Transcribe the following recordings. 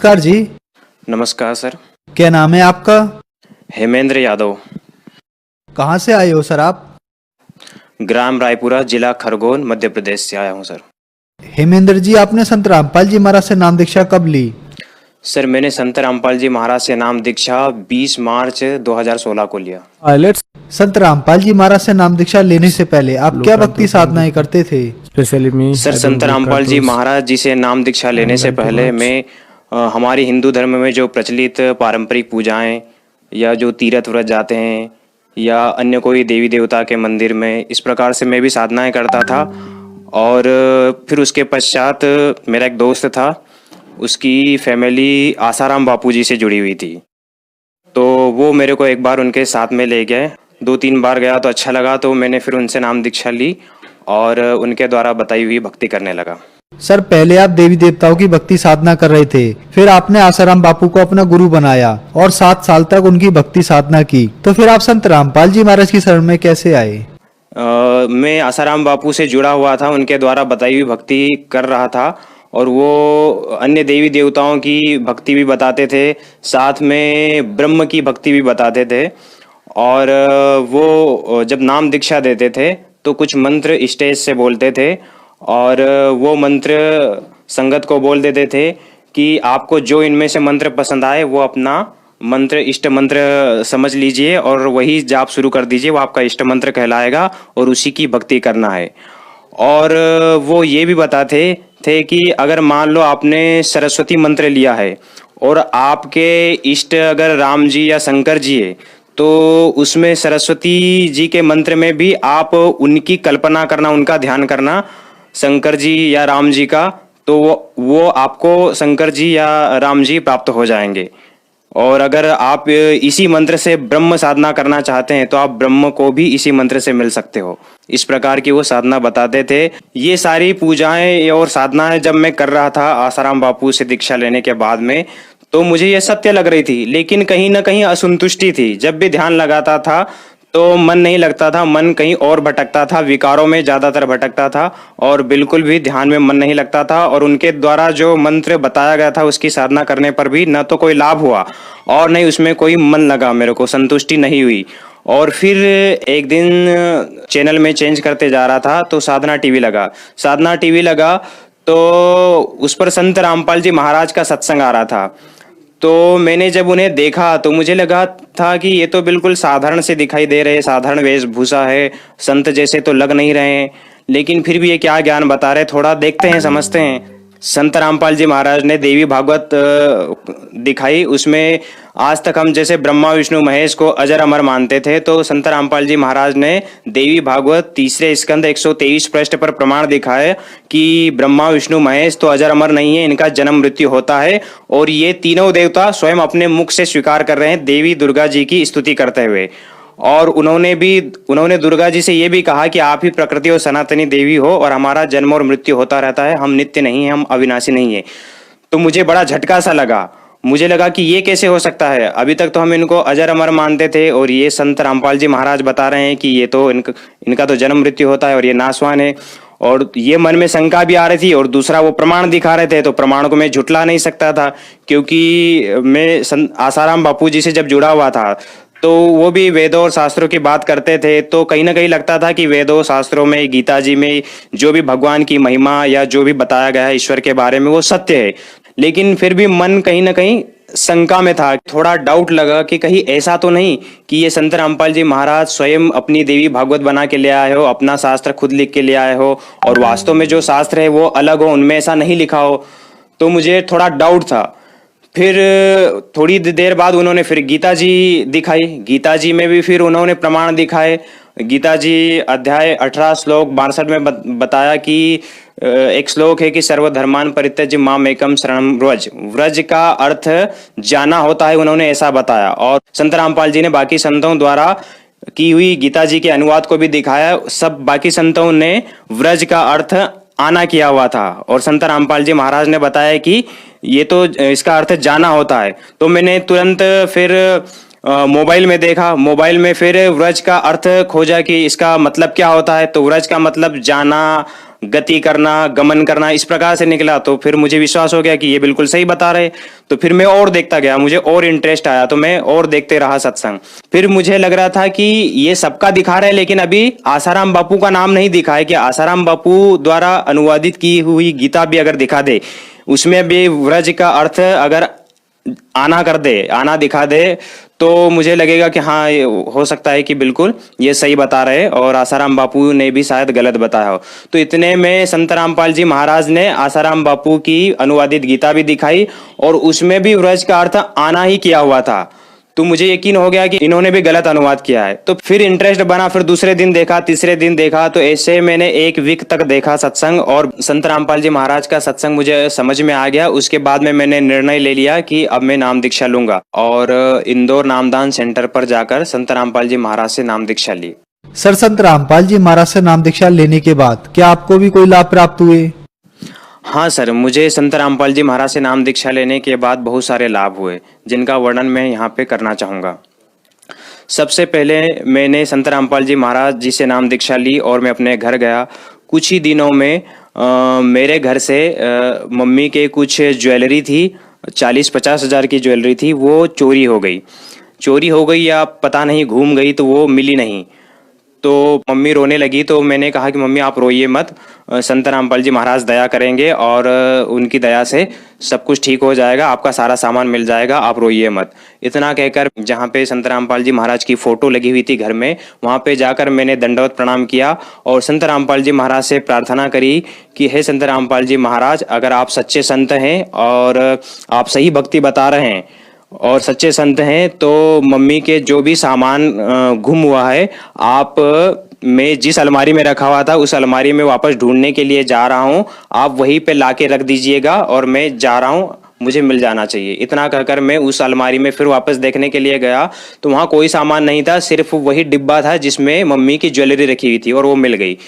नमस्कार जी। नमस्कार सर। क्या नाम है आपका? हेमेंद्र यादव। कहाँ से आए हो सर आप? ग्राम रायपुरा, जिला खरगोन, मध्य प्रदेश से आया हूँ सर। हेमेंद्र जी, आपने संत रामपाल जी महाराज से नाम दीक्षा कब ली? सर मैंने संत रामपाल जी महाराज से नाम दीक्षा 20 मार्च 2016 को लिया। पायलट्स संत रामपाल जी महाराज से नाम दीक्षा लेने से पहले आप क्या भक्ति साधनाएं करते थे? स्पेशली मी सर संत रामपाल जी महाराज जी से नाम दीक्षा लेने से पहले मैं हमारी हिंदू धर्म में जो प्रचलित पारंपरिक पूजाएं या जो तीर्थ व्रत जाते हैं या अन्य कोई देवी देवता के मंदिर में, इस प्रकार से मैं भी साधनाएं करता था। और फिर उसके पश्चात मेरा एक दोस्त था, उसकी फैमिली आसाराम बापू जी से जुड़ी हुई थी, तो वो मेरे को एक बार उनके साथ में ले गए। 2-3 बार गया तो अच्छा लगा, तो मैंने फिर उनसे नाम दीक्षा ली और उनके द्वारा बताई हुई भक्ति करने लगा। सर, पहले आप देवी देवताओं की भक्ति साधना कर रहे थे, फिर आपने आसाराम बापू को अपना गुरु बनाया और 7 साल तक उनकी भक्ति साधना की, तो फिर आप संत रामपाल जी महाराज की शरण में कैसे आए? मैं आसाराम बापू से जुड़ा हुआ था, उनके द्वारा बताई हुई भक्ति कर रहा था और वो अन्य देवी देवताओं की भक्ति भी बताते थे, साथ में ब्रह्म की भक्ति भी बताते थे। और वो जब नाम दीक्षा देते थे तो कुछ मंत्र स्टेज से बोलते थे और वो मंत्र संगत को बोल देते थे कि आपको जो इनमें से मंत्र पसंद आए वो अपना मंत्र इष्ट मंत्र समझ लीजिए और वही जाप शुरू कर दीजिए, वो आपका इष्ट मंत्र कहलाएगा और उसी की भक्ति करना है। और वो ये भी बताते थे कि अगर मान लो आपने सरस्वती मंत्र लिया है और आपके इष्ट अगर राम जी या शंकर जी है, तो उसमें सरस्वती जी के मंत्र में भी आप उनकी कल्पना करना, उनका ध्यान करना, शंकर जी या राम जी का, तो वो आपको शंकर जी या राम जी प्राप्त हो जाएंगे। और अगर आप इसी मंत्र से ब्रह्म साधना करना चाहते हैं तो आप ब्रह्म को भी इसी मंत्र से मिल सकते हो। इस प्रकार की वो साधना बताते थे। ये सारी पूजाएं और साधनाएं जब मैं कर रहा था आसाराम बापू से दीक्षा लेने के बाद में, तो मुझे ये सत्य लग रही थी, लेकिन कहीं ना कहीं असंतुष्टि थी। जब भी ध्यान लगाता था तो मन नहीं लगता था, मन कहीं और भटकता था, विकारों में ज्यादातर भटकता था और बिल्कुल भी ध्यान में मन नहीं लगता था। और उनके द्वारा जो मंत्र बताया गया था उसकी साधना करने पर भी न तो कोई लाभ हुआ और नहीं उसमें कोई मन लगा, मेरे को संतुष्टि नहीं हुई। और फिर एक दिन चैनल में चेंज करते जा रहा था तो साधना टीवी लगा, तो उस पर संत रामपाल जी महाराज का सत्संग आ रहा था। तो मैंने जब उन्हें देखा तो मुझे लगा था कि ये तो बिल्कुल साधारण से दिखाई दे रहे, साधारण वेशभूषा है, संत जैसे तो लग नहीं रहे हैं, लेकिन फिर भी ये क्या ज्ञान बता रहे, थोड़ा देखते हैं, समझते हैं। संत रामपाल जी महाराज ने देवी भागवत दिखाई। उसमें आज तक हम जैसे ब्रह्मा विष्णु महेश को अजर अमर मानते थे, तो संत रामपाल जी महाराज ने देवी भागवत 3 स्कंद 123 पृष्ठ पर प्रमाण दिखाए कि ब्रह्मा विष्णु महेश तो अजर अमर नहीं है, इनका जन्म मृत्यु होता है। और ये तीनों देवता स्वयं अपने मुख से स्वीकार कर रहे हैं देवी दुर्गा जी की स्तुति करते हुए। और उन्होंने दुर्गा जी से ये भी कहा कि आप ही प्रकृति और सनातनी देवी हो और हमारा जन्म और मृत्यु होता रहता है, हम नित्य नहीं है, हम अविनाशी नहीं है। तो मुझे बड़ा झटका सा लगा, मुझे लगा कि ये कैसे हो सकता है, अभी तक तो हम इनको अजर अमर मानते थे और ये संत रामपाल जी महाराज बता रहे हैं कि ये तो इनका तो जन्म मृत्यु होता है और ये नासवान है। और ये मन में शंका भी आ रही थी और दूसरा वो प्रमाण दिखा रहे थे, तो प्रमाण को मैं झुटला नहीं सकता था, क्योंकि मैं आसाराम बापू जी से जब जुड़ा हुआ था तो वो भी वेदों और शास्त्रों की बात करते थे। तो कहीं ना कहीं लगता था कि वेदों शास्त्रों में, गीता जी में जो भी भगवान की महिमा या जो भी बताया गया है ईश्वर के बारे में वो सत्य है। लेकिन फिर भी मन कहीं ना कहीं शंका में था, थोड़ा डाउट लगा कि कहीं ऐसा तो नहीं कि ये संत रामपाल जी महाराज स्वयं अपनी देवी भागवत बना के ले आए हो, अपना शास्त्र खुद लिख के ले आए हो और वास्तव में जो शास्त्र है वो अलग हो, उनमें ऐसा नहीं लिखा हो। तो मुझे थोड़ा डाउट था। फिर थोड़ी देर बाद उन्होंने फिर गीता जी दिखाई। गीता जी में भी फिर उन्होंने प्रमाण दिखाए। गीता जी अध्याय 18 श्लोक 62 में बताया कि एक श्लोक है कि सर्वधर्मान परित्यज्य माम एकम शरणम व्रज। व्रज का अर्थ जाना होता है, उन्होंने ऐसा बताया। और संत रामपाल जी ने बाकी संतों द्वारा की हुई गीता जी के अनुवाद को भी दिखाया। सब बाकी संतों ने व्रज का अर्थ आना किया हुआ था और संत रामपाल जी महाराज ने बताया कि ये तो इसका अर्थ जाना होता है। तो मैंने तुरंत फिर मोबाइल में देखा, मोबाइल में फिर व्रज का अर्थ खोजा कि इसका मतलब क्या होता है। तो व्रज का मतलब जाना, गति करना, गमन करना, इस प्रकार से निकला। तो फिर मुझे विश्वास हो गया कि ये बिल्कुल सही बता रहे। तो फिर मैं और देखता गया, मुझे और इंटरेस्ट आया, तो मैं और देखते रहा सत्संग। फिर मुझे लग रहा था कि ये सबका दिखा रहे हैं, लेकिन अभी आसाराम बापू का नाम नहीं दिखा है, कि आसाराम बापू द्वारा अनुवादित की हुई गीता भी अगर दिखा दे, उसमें भी व्रज का अर्थ अगर आना कर दे, आना दिखा दे, तो मुझे लगेगा कि हाँ, ये हो सकता है कि बिल्कुल ये सही बता रहे और आसाराम बापू ने भी शायद गलत बताया हो। तो इतने में संत रामपाल जी महाराज ने आसाराम बापू की अनुवादित गीता भी दिखाई और उसमें भी व्रज का अर्थ आना ही किया हुआ था। तो मुझे यकीन हो गया कि इन्होंने भी गलत अनुवाद किया है। तो फिर इंटरेस्ट बना, फिर दूसरे दिन देखा, तीसरे दिन देखा, तो ऐसे मैंने 1 वीक तक देखा सत्संग और संत रामपाल जी महाराज का सत्संग मुझे समझ में आ गया। उसके बाद में मैंने निर्णय ले लिया कि अब मैं नाम दीक्षा लूंगा और इंदौर नामदान सेंटर पर जाकर संत रामपाल जी महाराज से नाम दीक्षा ली। सर, संत रामपाल जी महाराज से नाम दीक्षा लेने के बाद क्या आपको भी कोई लाभ प्राप्त हुए? हाँ सर, मुझे संत रामपाल जी महाराज से नाम दीक्षा लेने के बाद बहुत सारे लाभ हुए, जिनका वर्णन मैं यहाँ पे करना चाहूँगा। सबसे पहले मैंने संत रामपाल जी महाराज जी से नाम दीक्षा ली और मैं अपने घर गया। कुछ ही दिनों में मेरे घर से मम्मी के कुछ ज्वेलरी थी, 40-50 हज़ार की ज्वेलरी थी, वो चोरी हो गई। चोरी हो गई या पता नहीं घूम गई, तो वो मिली नहीं। तो मम्मी रोने लगी। तो मैंने कहा कि मम्मी आप रोइए मत, संत रामपाल जी महाराज दया करेंगे और उनकी दया से सब कुछ ठीक हो जाएगा, आपका सारा सामान मिल जाएगा, आप रोइए मत। इतना कहकर जहाँ पे संत रामपाल जी महाराज की फोटो लगी हुई थी घर में, वहाँ पे जाकर मैंने दंडवत प्रणाम किया और संत रामपाल जी महाराज से प्रार्थना करी कि हे संत रामपाल जी महाराज, अगर आप सच्चे संत हैं और आप सही भक्ति बता रहे हैं और सच्चे संत हैं, तो मम्मी के जो भी सामान गुम हुआ है, आप मैं जिस अलमारी में रखा हुआ था उस अलमारी में वापस ढूंढने के लिए जा रहा हूँ, आप वहीं पे लाके रख दीजिएगा और मैं जा रहा हूँ, मुझे मिल जाना चाहिए। इतना कहकर मैं उस अलमारी में फिर वापस देखने के लिए गया, तो वहाँ कोई सामान नहीं था, सिर्फ वही डिब्बा था जिसमें मम्मी की ज्वेलरी रखी हुई थी और वो मिल गई।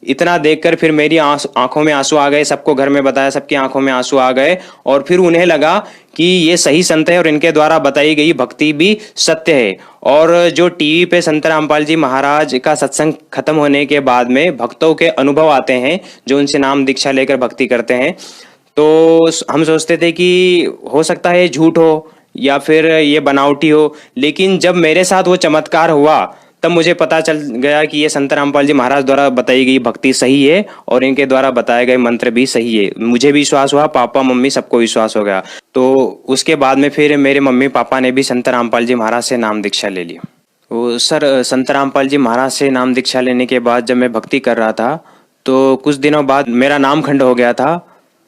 इतना देखकर फिर मेरी आंखों में आंसू आ गए, सबको घर में बताया, सबकी आंखों में आंसू आ गए और फिर उन्हें लगा कि ये सही संत है और इनके द्वारा बताई गई भक्ति भी सत्य है। और जो टीवी पे संत रामपाल जी महाराज का सत्संग खत्म होने के बाद में भक्तों के अनुभव आते हैं जो उनसे नाम दीक्षा लेकर भक्ति करते हैं, तो हम सोचते थे कि हो सकता है झूठ हो या फिर ये बनावटी हो, लेकिन जब मेरे साथ वो चमत्कार हुआ तब मुझे पता चल गया कि ये संत रामपाल जी महाराज द्वारा बताई गई भक्ति सही है और इनके द्वारा बताए गए मंत्र भी सही है। मुझे भी विश्वास हुआ, पापा मम्मी सबको विश्वास हो गया। तो उसके बाद में फिर मेरे मम्मी पापा ने भी संत रामपाल जी महाराज से नाम दीक्षा ले ली। तो सर, संत रामपाल जी महाराज से नाम दीक्षा लेने के बाद जब मैं भक्ति कर रहा था, तो कुछ दिनों बाद मेरा नामखंड हो गया था,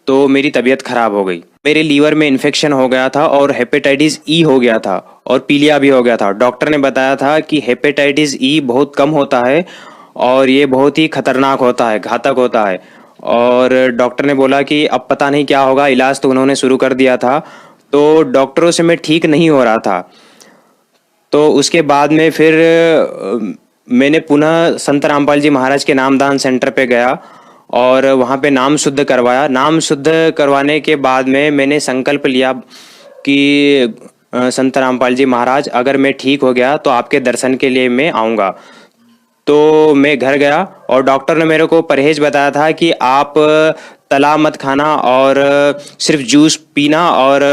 तो मेरी तबीयत खराब हो गई। मेरे लीवर में इन्फेक्शन हो गया था और हेपेटाइटिस ई हो गया था और पीलिया भी हो गया था। डॉक्टर ने बताया था कि हेपेटाइटिस ई बहुत कम होता है और ये बहुत ही खतरनाक होता है, घातक होता है। और डॉक्टर ने बोला कि अब पता नहीं क्या होगा, इलाज तो उन्होंने शुरू कर दिया था। तो डॉक्टरों से मैं ठीक नहीं हो रहा था। तो उसके बाद में फिर मैंने पुनः संत रामपाल जी महाराज के नामदान सेंटर पे गया और वहाँ पे नाम शुद्ध करवाया। नाम शुद्ध करवाने के बाद में मैंने संकल्प लिया कि संत रामपाल जी महाराज, अगर मैं ठीक हो गया तो आपके दर्शन के लिए मैं आऊँगा। तो मैं घर गया और डॉक्टर ने मेरे को परहेज बताया था कि आप तला मत खाना और सिर्फ जूस पीना और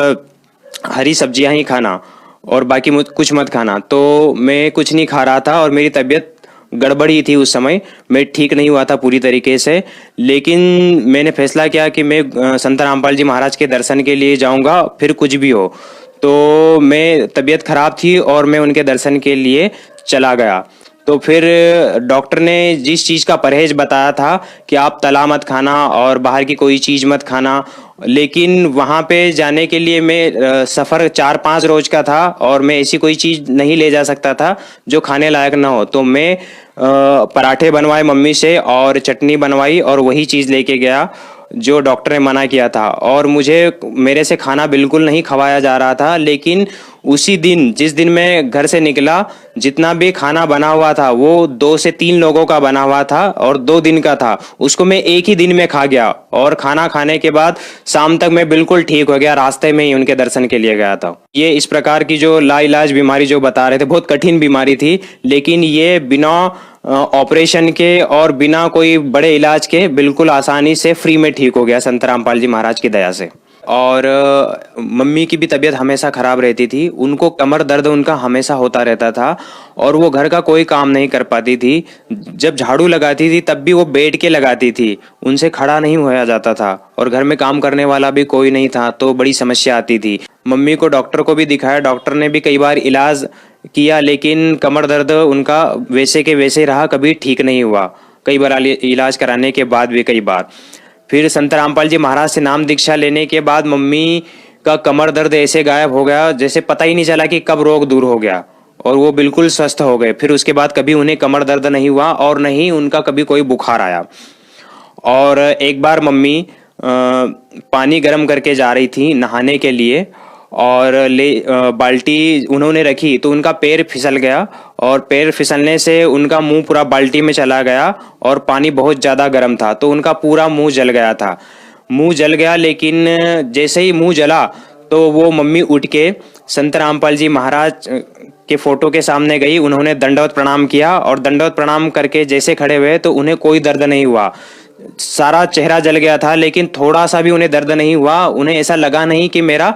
हरी सब्जियां ही खाना और बाकी कुछ मत खाना। तो मैं कुछ नहीं खा रहा था और मेरी तबीयत गड़बड़ी थी उस समय, मैं ठीक नहीं हुआ था पूरी तरीके से। लेकिन मैंने फैसला किया कि मैं संत रामपाल जी महाराज के दर्शन के लिए जाऊंगा, फिर कुछ भी हो। तो मैं तबीयत खराब थी और मैं उनके दर्शन के लिए चला गया। तो फिर डॉक्टर ने जिस चीज़ का परहेज बताया था कि आप तला मत खाना और बाहर की कोई चीज़ मत खाना, लेकिन वहाँ पे जाने के लिए मैं सफ़र 4-5 रोज का था और मैं ऐसी कोई चीज़ नहीं ले जा सकता था जो खाने लायक ना हो। तो मैं पराठे बनवाए मम्मी से और चटनी बनवाई और वही चीज़ लेके गया जो डॉक्टर ने मना किया था। और मेरे से खाना बिल्कुल नहीं खवाया जा रहा था। लेकिन उसी दिन, जिस दिन मैं घर से निकला, जितना भी खाना बना हुआ था वो 2 से 3 लोगों का बना हुआ था और 2 दिन का था। उसको मैं एक ही दिन में खा गया और खाना खाने के बाद शाम तक मैं बिल्कुल ठीक हो गया। रास्ते में ही उनके दर्शन के लिए गया था। ये इस प्रकार की जो लाइलाज बीमारी जो बता रहे थे, बहुत कठिन बीमारी थी, लेकिन ये बिना ऑपरेशन के और बिना कोई बड़े इलाज के बिल्कुल आसानी से फ्री में ठीक हो गया संत रामपाल जी महाराज की दया से। और मम्मी की भी तबीयत हमेशा खराब रहती थी, उनको कमर दर्द उनका हमेशा होता रहता था और वो घर का कोई काम नहीं कर पाती थी। जब झाड़ू लगाती थी तब भी वो बैठ के लगाती थी, उनसे खड़ा नहीं होया जाता था और घर में काम करने वाला भी कोई नहीं था, तो बड़ी समस्या आती थी। मम्मी को डॉक्टर को भी दिखाया, डॉक्टर ने भी कई बार इलाज किया, लेकिन कमर दर्द उनका वैसे के वैसे रहा, कभी ठीक नहीं हुआ। कई बार इलाज कराने के बाद भी कई बार। फिर संत रामपाल जी महाराज से नाम दीक्षा लेने के बाद मम्मी का कमर दर्द ऐसे गायब हो गया जैसे पता ही नहीं चला कि कब रोग दूर हो गया, और वो बिल्कुल स्वस्थ हो गए। फिर उसके बाद कभी उन्हें कमर दर्द नहीं हुआ और नहीं उनका कभी कोई बुखार आया। और एक बार मम्मी पानी गर्म करके जा रही थी नहाने के लिए और बाल्टी उन्होंने रखी तो उनका पैर फिसल गया और पैर फिसलने से उनका मुंह पूरा बाल्टी में चला गया और पानी बहुत ज़्यादा गर्म था तो उनका पूरा मुंह जल गया था। मुंह जल गया, लेकिन जैसे ही मुंह जला तो वो मम्मी उठ के संत रामपाल जी महाराज के फोटो के सामने गई, उन्होंने दंडवत प्रणाम किया और दंडवत प्रणाम करके जैसे खड़े हुए तो उन्हें कोई दर्द नहीं हुआ। सारा चेहरा जल गया था लेकिन थोड़ा सा भी उन्हें दर्द नहीं हुआ, उन्हें ऐसा लगा नहीं कि मेरा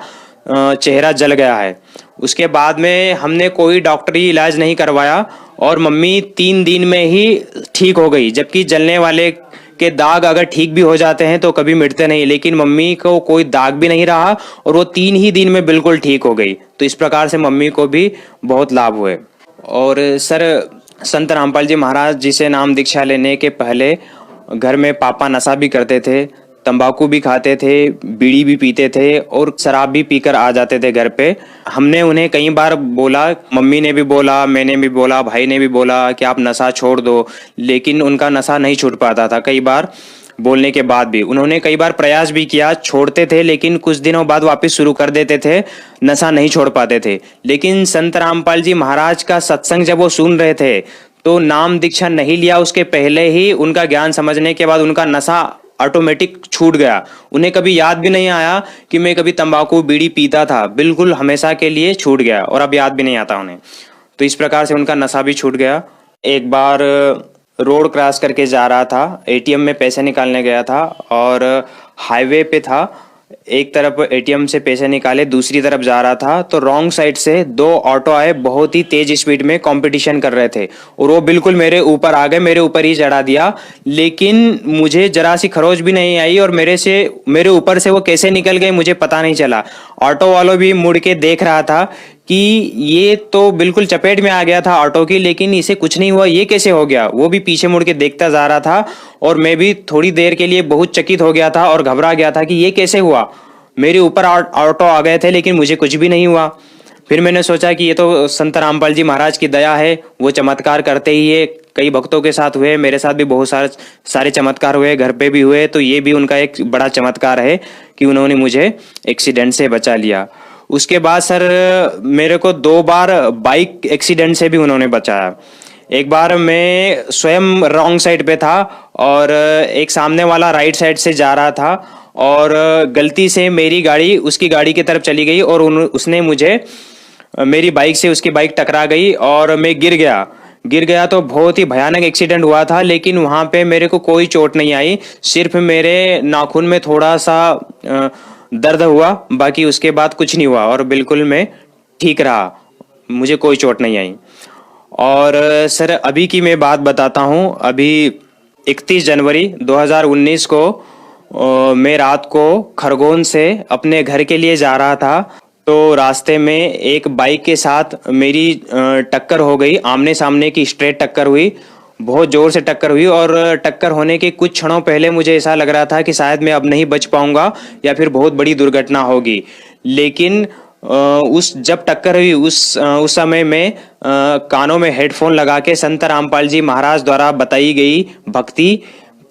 चेहरा जल गया है। उसके बाद में हमने कोई डॉक्टरी इलाज नहीं करवाया और मम्मी 3 दिन में ही ठीक हो गई, जबकि जलने वाले के दाग अगर ठीक भी हो जाते हैं तो कभी मिटते नहीं, लेकिन मम्मी को कोई दाग भी नहीं रहा और वो 3 ही दिन में बिल्कुल ठीक हो गई। तो इस प्रकार से मम्मी को भी बहुत लाभ हुए। और सर, संत रामपाल जी महाराज जी से नाम दीक्षा लेने के पहले घर में पापा नशा भी करते थे, तंबाकू भी खाते थे, बीड़ी भी पीते थे और शराब भी पीकर आ जाते थे घर पे। हमने उन्हें कई बार बोला, मम्मी ने भी बोला, मैंने भी बोला, भाई ने भी बोला कि आप नशा छोड़ दो, लेकिन उनका नशा नहीं छूट पाता था। कई बार बोलने के बाद भी उन्होंने कई बार प्रयास भी किया, छोड़ते थे लेकिन कुछ दिनों बाद वापस शुरू कर देते थे, नशा नहीं छोड़ पाते थे। लेकिन संत रामपाल जी महाराज का सत्संग जब वो सुन रहे थे तो नाम दीक्षा नहीं लिया उसके पहले ही उनका ज्ञान समझने के बाद उनका नशा ऑटोमेटिक छूट गया। उन्हें कभी याद भी नहीं आया कि मैं कभी तंबाकू बीड़ी पीता था, बिल्कुल हमेशा के लिए छूट गया और अब याद भी नहीं आता उन्हें। तो इस प्रकार से उनका नशा भी छूट गया। एक बार रोड क्रॉस करके जा रहा था, एटीएम में पैसे निकालने गया था और हाईवे पे था, एक तरफ एटीएम से पैसे निकाले, दूसरी तरफ जा रहा था तो रॉन्ग साइड से 2 ऑटो आए, बहुत ही तेज स्पीड में कंपटीशन कर रहे थे और वो बिल्कुल मेरे ऊपर आ गए, मेरे ऊपर ही चढ़ा दिया। लेकिन मुझे जरा सी खरोच भी नहीं आई और मेरे ऊपर से वो कैसे निकल गए मुझे पता नहीं चला। ऑटो वालों भी मुड़ के देख रहा था कि ये तो बिल्कुल चपेट में आ गया था ऑटो की, लेकिन इसे कुछ नहीं हुआ, ये कैसे हो गया। वो भी पीछे मुड़ के देखता जा रहा था और मैं भी थोड़ी देर के लिए बहुत चकित हो गया था और घबरा गया था कि ये कैसे हुआ। मेरे ऊपर ऑटो आ गए थे लेकिन मुझे कुछ भी नहीं हुआ। फिर मैंने सोचा कि ये तो संत रामपाल जी महाराज की दया है, वो चमत्कार करते ही है। कई भक्तों के साथ हुए, मेरे साथ भी बहुत सारे चमत्कार हुए, घर पे भी हुए, तो ये भी उनका एक बड़ा चमत्कार है कि उन्होंने मुझे एक्सीडेंट से बचा लिया। उसके बाद सर मेरे को 2 बार बाइक एक्सीडेंट से भी उन्होंने बचाया। एक बार मैं स्वयं रॉन्ग साइड पे था और एक सामने वाला राइट साइड से जा रहा था और गलती से मेरी गाड़ी उसकी गाड़ी की तरफ चली गई और उसने मुझे, मेरी बाइक से उसकी बाइक टकरा गई और मैं गिर गया तो बहुत ही भयानक एक्सीडेंट हुआ था। लेकिन वहां पे मेरे को कोई चोट नहीं आई, सिर्फ मेरे नाखून में थोड़ा सा दर्द हुआ, बाकी उसके बाद कुछ नहीं हुआ और बिल्कुल मैं ठीक रहा, मुझे कोई चोट नहीं आई। और सर अभी की मैं बात बताता हूँ। अभी 31 जनवरी 2019 को मैं रात को खरगोन से अपने घर के लिए जा रहा था तो रास्ते में एक बाइक के साथ मेरी टक्कर हो गई, आमने सामने की स्ट्रेट टक्कर हुई, बहुत जोर से टक्कर हुई और टक्कर होने के कुछ क्षणों पहले मुझे ऐसा लग रहा था कि शायद मैं अब नहीं बच पाऊंगा या फिर बहुत बड़ी दुर्घटना होगी। लेकिन जब टक्कर हुई उस समय में कानों में हेडफोन लगा के संत रामपाल जी महाराज द्वारा बताई गई भक्ति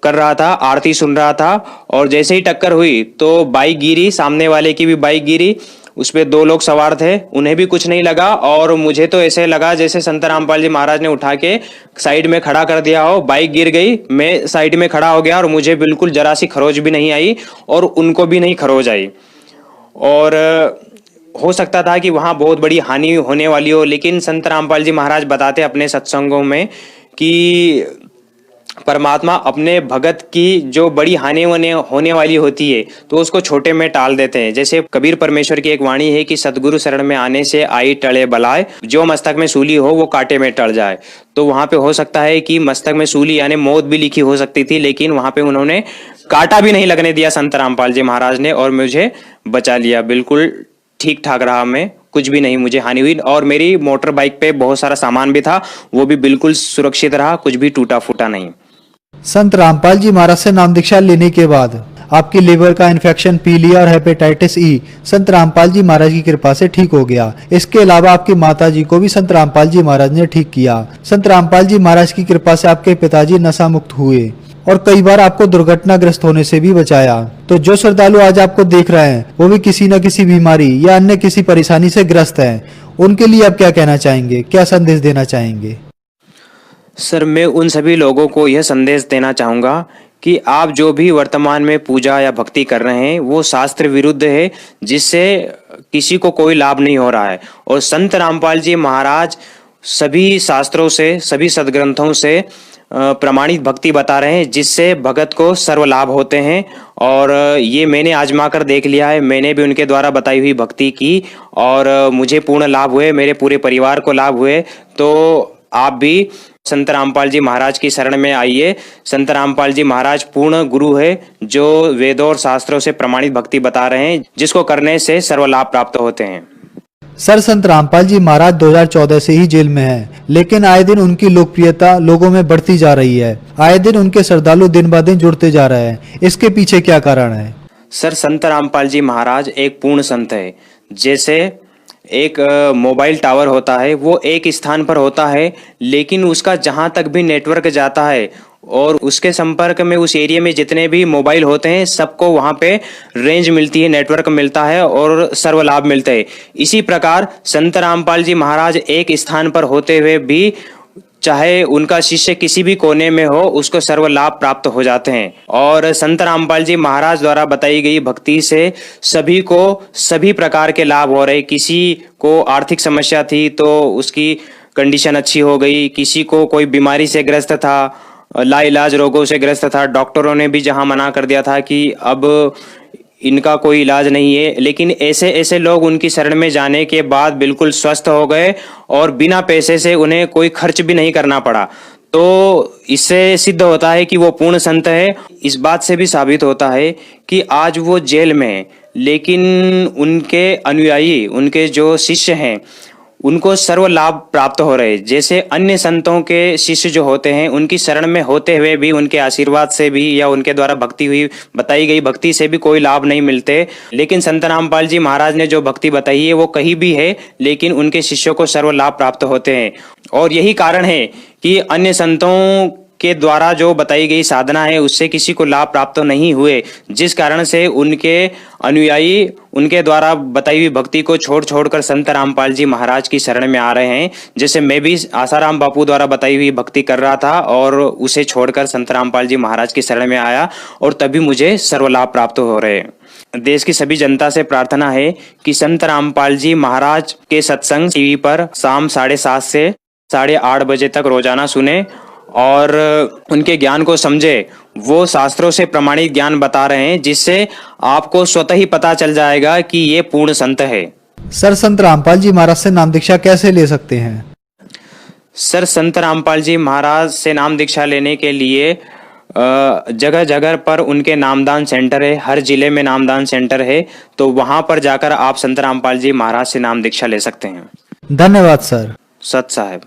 कर रहा था, आरती सुन रहा था और जैसे ही टक्कर हुई तो बाइक गिरी, सामने वाले की भी बाइक गिरी, उस पे 2 लोग सवार थे, उन्हें भी कुछ नहीं लगा और मुझे तो ऐसे लगा जैसे संत रामपाल जी महाराज ने उठा के साइड में खड़ा कर दिया हो। बाइक गिर गई, मैं साइड में खड़ा हो गया और मुझे बिल्कुल जरा सी खरोच भी नहीं आई और उनको भी नहीं खरोच आई। और हो सकता था कि वहां बहुत बड़ी हानि होने वाली हो, लेकिन संत रामपाल जी महाराज बताते अपने सत्संगों में कि परमात्मा अपने भगत की जो बड़ी हानि होने वाली होती है तो उसको छोटे में टाल देते हैं। जैसे कबीर परमेश्वर की एक वाणी है कि सतगुरु शरण में आने से आई टले बलाए, जो मस्तक में सूली हो वो कांटे में टल जाए। तो वहां पे हो सकता है कि मस्तक में सूली यानी मौत भी लिखी हो सकती थी, लेकिन वहां पे उन्होंने कांटा भी नहीं लगने दिया संत रामपाल जी महाराज ने, और मुझे बचा लिया। बिल्कुल ठीक ठाक रहा, मैं कुछ भी नहीं मुझे हानि हुई, और मेरी मोटर बाइक पे बहुत सारा सामान भी था, वो भी बिल्कुल सुरक्षित रहा, कुछ भी टूटा फूटा नहीं। संत रामपाल जी महाराज से नाम दीक्षा लेने के बाद आपकी लिवर का इन्फेक्शन, पीलिया और हेपेटाइटिस ई संत रामपाल जी महाराज की कृपा से ठीक हो गया। इसके अलावा आपकी माता जी को भी संत रामपाल जी महाराज ने ठीक किया। संत रामपाल जी महाराज की कृपा से आपके पिताजी नशा मुक्त हुए और कई बार आपको दुर्घटनाग्रस्त होने से भी बचाया। तो जो श्रद्धालु आज आपको देख रहे हैं वो भी किसी न किसी बीमारी या अन्य किसी परेशानी से ग्रस्त हैं, उनके लिए आप क्या कहना चाहेंगे, क्या संदेश देना चाहेंगे? सर, मैं उन सभी लोगों को यह संदेश देना चाहूँगा कि आप जो भी वर्तमान में पूजा या भक्ति कर रहे हैं वो शास्त्र विरुद्ध है, जिससे किसी को कोई लाभ नहीं हो रहा है। और संत रामपाल जी महाराज सभी शास्त्रों से, सभी सदग्रंथों से प्रमाणित भक्ति बता रहे हैं, जिससे भगत को सर्व लाभ होते हैं। और ये मैंने आजमा कर देख लिया है, मैंने भी उनके द्वारा बताई हुई भक्ति की और मुझे पूर्ण लाभ हुए, मेरे पूरे परिवार को लाभ हुए। तो आप भी संत रामपाल जी महाराज की शरण में आइए। संत रामपाल जी महाराज पूर्ण गुरु है, जो वेदों और शास्त्रों से प्रमाणित भक्ति बता रहे हैं, जिसको करने से सर्व लाभ प्राप्त होते हैं। सर, संत रामपाल जी महाराज 2014 से ही जेल में हैं, लेकिन आए दिन उनकी लोकप्रियता लोगों में बढ़ती जा रही है। आए दिन उनके श्रद्धालु दिन ब दिन जुड़ते जा रहे हैं, इसके पीछे क्या कारण है? सर, संत रामपाल जी महाराज एक पूर्ण संत है। जैसे एक मोबाइल टावर होता है, वो एक स्थान पर होता है, लेकिन उसका जहां तक भी नेटवर्क जाता है और उसके संपर्क में उस एरिया में जितने भी मोबाइल होते हैं सबको वहां पे रेंज मिलती है, नेटवर्क मिलता है और सर्व लाभ मिलते हैं। इसी प्रकार संत रामपाल जी महाराज एक स्थान पर होते हुए भी, चाहे उनका शिष्य किसी भी कोने में हो, उसको सर्व लाभ प्राप्त हो जाते हैं। और संत रामपाल जी महाराज द्वारा बताई गई भक्ति से सभी को सभी प्रकार के लाभ हो रहे। किसी को आर्थिक समस्या थी तो उसकी कंडीशन अच्छी हो गई, किसी को कोई बीमारी से ग्रस्त था, लाइलाज रोगों से ग्रस्त था, डॉक्टरों ने भी जहां मना कर दिया था कि अब इनका कोई इलाज नहीं है, लेकिन ऐसे ऐसे लोग उनकी शरण में जाने के बाद बिल्कुल स्वस्थ हो गए और बिना पैसे से उन्हें कोई खर्च भी नहीं करना पड़ा। तो इससे सिद्ध होता है कि वो पूर्ण संत है। इस बात से भी साबित होता है कि आज वो जेल में है, लेकिन उनके अनुयायी, उनके जो शिष्य हैं, उनको सर्व लाभ प्राप्त हो रहे। जैसे अन्य संतों के शिष्य जो होते हैं, उनकी शरण में होते हुए भी, उनके आशीर्वाद से भी या उनके द्वारा भक्ति हुई बताई गई भक्ति से भी कोई लाभ नहीं मिलते, लेकिन संत रामपाल जी महाराज ने जो भक्ति बताई है वो कहीं भी है, लेकिन उनके शिष्यों को सर्व लाभ प्राप्त होते हैं। और यही कारण है कि अन्य संतों के द्वारा जो बताई गई साधना है उससे किसी को लाभ प्राप्त नहीं हुए, जिस कारण से उनके अनुयायी उनके द्वारा बताई हुई भक्ति को छोड़कर संत रामपाल जी महाराज की शरण में आ रहे हैं। जैसे मैं भी आसाराम बापू द्वारा बताई हुई भक्ति कर रहा था और उसे छोड़कर संत रामपाल जी महाराज की शरण में आया, और तभी मुझे सर्व लाभ प्राप्त हो रहे हैं। देश की सभी जनता से प्रार्थना है कि संत रामपाल जी महाराज के सत्संग टीवी पर शाम 7:30 से 8:30 बजे तक रोजाना सुने और उनके ज्ञान को समझे। वो शास्त्रों से प्रमाणित ज्ञान बता रहे हैं, जिससे आपको स्वतः ही पता चल जाएगा कि ये पूर्ण संत है। सर, संत रामपाल जी महाराज से नाम दीक्षा कैसे ले सकते हैं? सर, संत रामपाल जी महाराज से नाम दीक्षा लेने के लिए जगह जगह पर उनके नामदान सेंटर है, हर जिले में नामदान सेंटर है, तो वहां पर जाकर आप संत रामपाल जी महाराज से नाम दीक्षा ले सकते हैं। धन्यवाद सर। सत साहब।